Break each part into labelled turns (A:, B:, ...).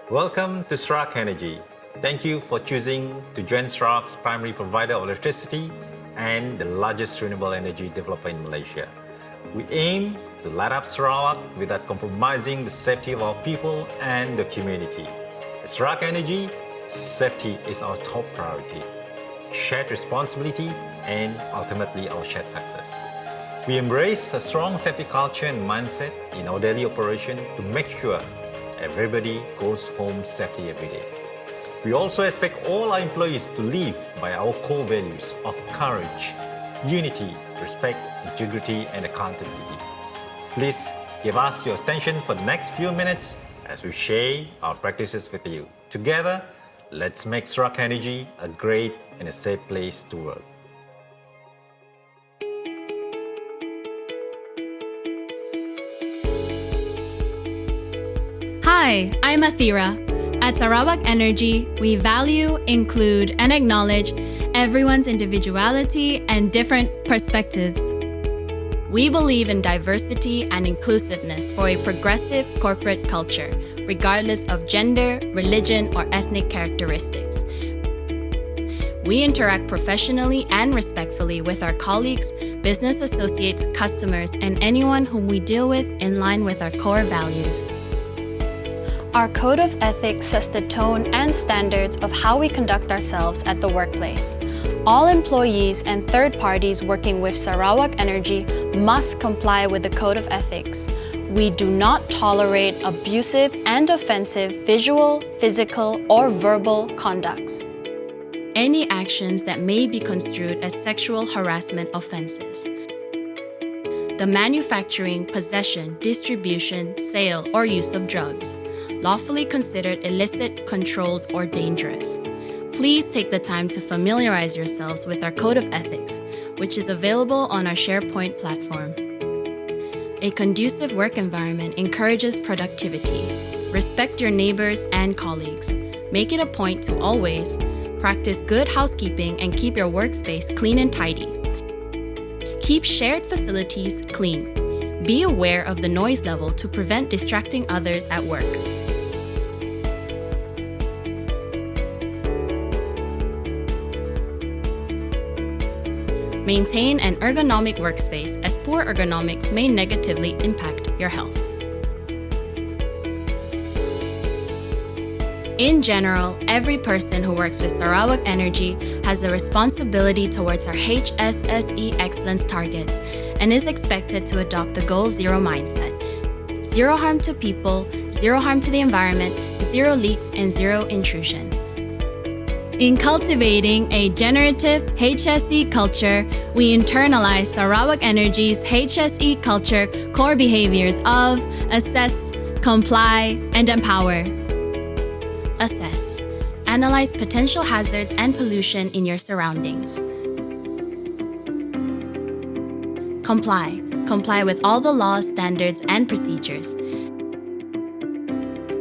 A: Welcome to Sarawak Energy. Thank you for choosing to join Sarawak's primary provider of electricity and the largest renewable energy developer in Malaysia. We aim to light up Sarawak without compromising the safety of our people and the community. At Sarawak Energy, safety is our top priority, shared responsibility, and ultimately our shared success. We embrace a strong safety culture and mindset in our daily operation to make sure everybody goes home safely every day. We also expect all our employees to live by our core values of courage, unity, respect, integrity, and accountability. Please give us your attention for the next few minutes as we share our practices with you. Together, let's make Sarawak Energy a great and a safe place to work.
B: Hi, I'm Athira. At Sarawak Energy, we value, include, and acknowledge everyone's individuality and different perspectives. We believe in diversity and inclusiveness for a progressive corporate culture, regardless of gender, religion, or ethnic characteristics. We interact professionally and respectfully with our colleagues, business associates, customers, and anyone whom we deal with in line with our core values. Our code of ethics sets the tone and standards of how we conduct ourselves at the workplace. All employees and third parties working with Sarawak Energy must comply with the code of ethics. We do not tolerate abusive and offensive visual, physical, or verbal conducts. Any actions that may be construed as sexual harassment offenses. The manufacturing, possession, distribution, sale, or use of drugs. Lawfully considered illicit, controlled, or dangerous. Please take the time to familiarize yourselves with our Code of Ethics, which is available on our SharePoint platform. A conducive work environment encourages productivity. Respect your neighbors and colleagues. Make it a point to always practice good housekeeping and keep your workspace clean and tidy. Keep shared facilities clean. Be aware of the noise level to prevent distracting others at work. Maintain an ergonomic workspace, as poor ergonomics may negatively impact your health. In general, every person who works with Sarawak Energy has a responsibility towards our HSSE excellence targets and is expected to adopt the Goal Zero mindset. Zero harm to people, zero harm to the environment, zero leak, and zero intrusion. In cultivating a generative HSE culture, we internalize Sarawak Energy's HSE culture core behaviors of assess, comply, and empower. Assess. Analyze potential hazards and pollution in your surroundings. Comply. Comply with all the laws, standards, and procedures.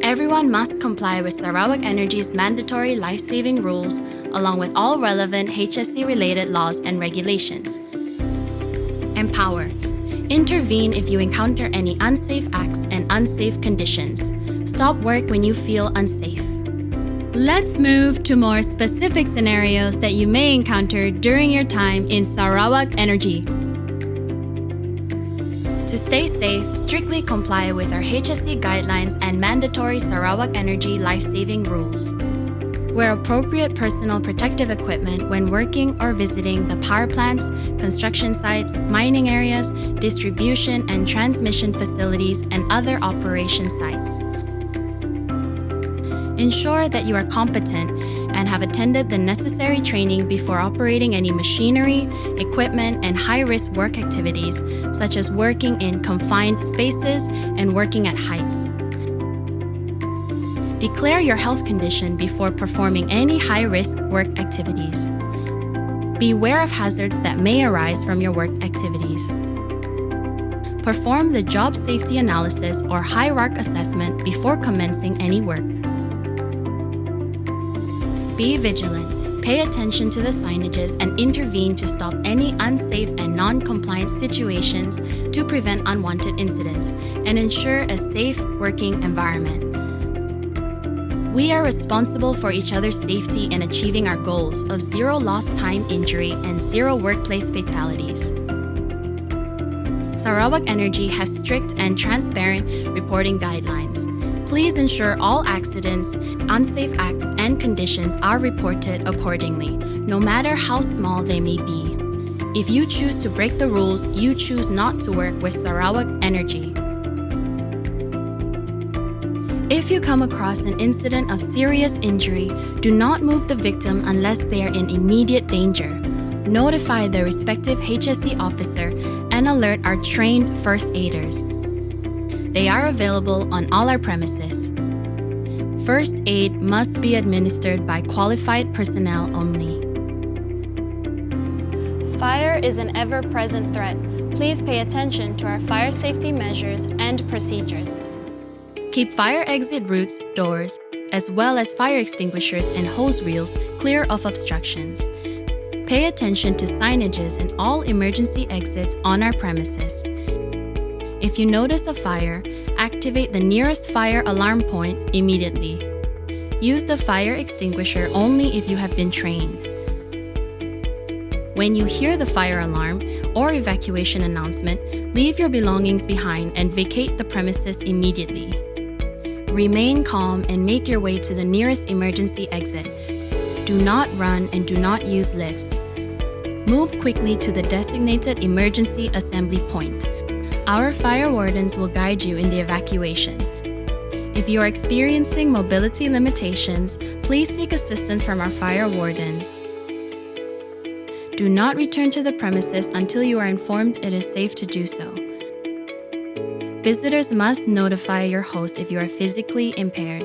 B: Everyone must comply with Sarawak Energy's mandatory life-saving rules, along with all relevant HSE-related laws and regulations. Empower. Intervene if you encounter any unsafe acts and unsafe conditions. Stop work when you feel unsafe. Let's move to more specific scenarios that you may encounter during your time in Sarawak Energy. To stay safe, strictly comply with our HSE guidelines and mandatory Sarawak Energy life-saving rules. Wear appropriate personal protective equipment when working or visiting the power plants, construction sites, mining areas, distribution and transmission facilities, and other operation sites. Ensure that you are competent and have attended the necessary training before operating any machinery, equipment, and high-risk work activities, such as working in confined spaces and working at heights. Declare your health condition before performing any high-risk work activities. Beware of hazards that may arise from your work activities. Perform the job safety analysis or hierarch assessment before commencing any work. Be vigilant, pay attention to the signages, and intervene to stop any unsafe and non-compliant situations to prevent unwanted incidents and ensure a safe working environment. We are responsible for each other's safety in achieving our goals of zero lost time injury and zero workplace fatalities. Sarawak Energy has strict and transparent reporting guidelines. Please ensure all accidents, unsafe acts, and conditions are reported accordingly, no matter how small they may be. If you choose to break the rules, you choose not to work with Sarawak Energy. If you come across an incident of serious injury, do not move the victim unless they are in immediate danger. Notify the respective HSSE officer and alert our trained first aiders. They are available on all our premises. First aid must be administered by qualified personnel only. Fire is an ever-present threat. Please pay attention to our fire safety measures and procedures. Keep fire exit routes, doors, as well as fire extinguishers and hose reels clear of obstructions. Pay attention to signages and all emergency exits on our premises. If you notice a fire, activate the nearest fire alarm point immediately. Use the fire extinguisher only if you have been trained. When you hear the fire alarm or evacuation announcement, leave your belongings behind and vacate the premises immediately. Remain calm and make your way to the nearest emergency exit. Do not run and do not use lifts. Move quickly to the designated emergency assembly point. Our fire wardens will guide you in the evacuation. If you are experiencing mobility limitations, please seek assistance from our fire wardens. Do not return to the premises until you are informed it is safe to do so. Visitors must notify your host if you are physically impaired.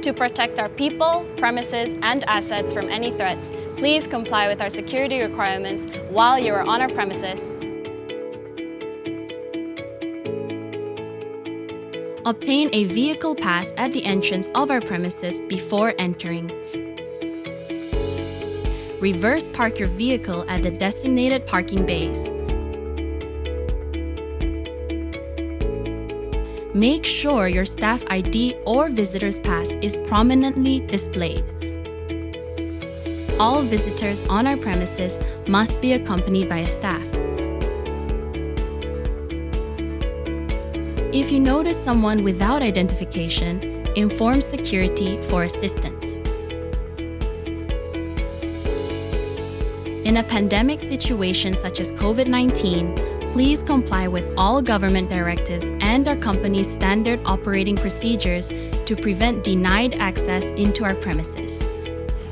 B: To protect our people, premises, and assets from any threats, please comply with our security requirements while you are on our premises. Obtain a vehicle pass at the entrance of our premises before entering. Reverse park your vehicle at the designated parking bays. Make sure your staff ID or visitor's pass is prominently displayed. All visitors on our premises must be accompanied by a staff. If you notice someone without identification, inform security for assistance. In a pandemic situation such as COVID-19, please comply with all government directives and our company's standard operating procedures to prevent denied access into our premises.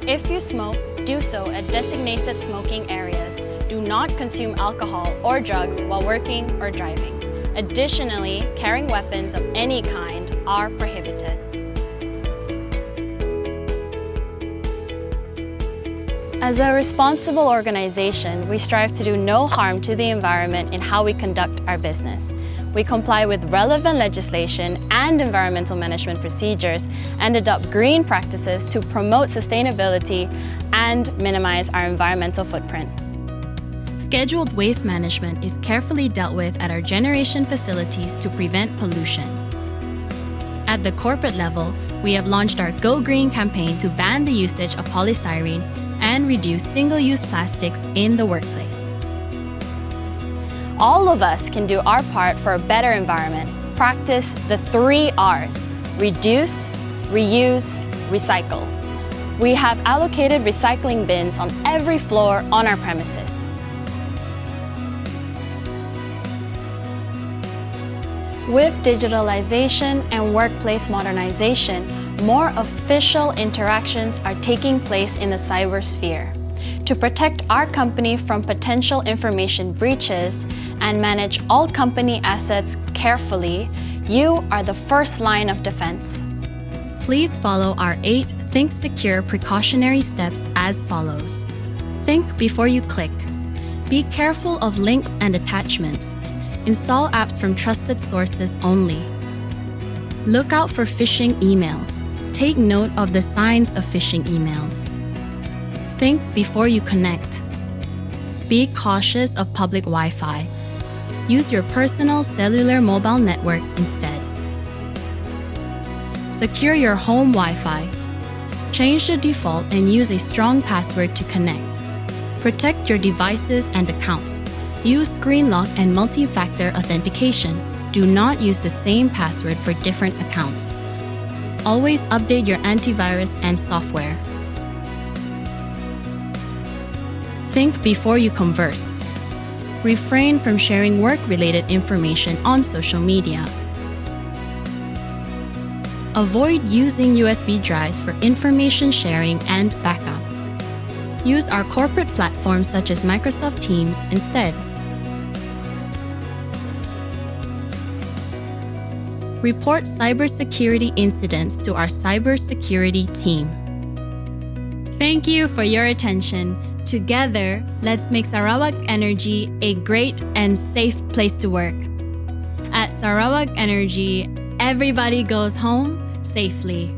B: If you smoke, do so at designated smoking areas. Do not consume alcohol or drugs while working or driving. Additionally, carrying weapons of any kind are prohibited. As a responsible organization, we strive to do no harm to the environment in how we conduct our business. We comply with relevant legislation and environmental management procedures and adopt green practices to promote sustainability and minimize our environmental footprint. Scheduled waste management is carefully dealt with at our generation facilities to prevent pollution. At the corporate level, we have launched our Go Green campaign to ban the usage of polystyrene and reduce single-use plastics in the workplace. All of us can do our part for a better environment. Practice the 3 R's: reduce, reuse, recycle. We have allocated recycling bins on every floor on our premises. With digitalization and workplace modernization, more official interactions are taking place in the cybersphere. To protect our company from potential information breaches and manage all company assets carefully, you are the first line of defense. Please follow our 8 Think Secure precautionary steps as follows. Think before you click. Be careful of links and attachments. Install apps from trusted sources only. Look out for phishing emails. Take note of the signs of phishing emails. Think before you connect. Be cautious of public Wi-Fi. Use your personal cellular mobile network instead. Secure your home Wi-Fi. Change the default and use a strong password to connect. Protect your devices and accounts. Use screen lock and multi-factor authentication. Do not use the same password for different accounts. Always update your antivirus and software. Think before you converse. Refrain from sharing work-related information on social media. Avoid using USB drives for information sharing and backup. Use our corporate platforms such as Microsoft Teams instead. Report cybersecurity incidents to our cybersecurity team. Thank you for your attention. Together, let's make Sarawak Energy a great and safe place to work. At Sarawak Energy, everybody goes home safely.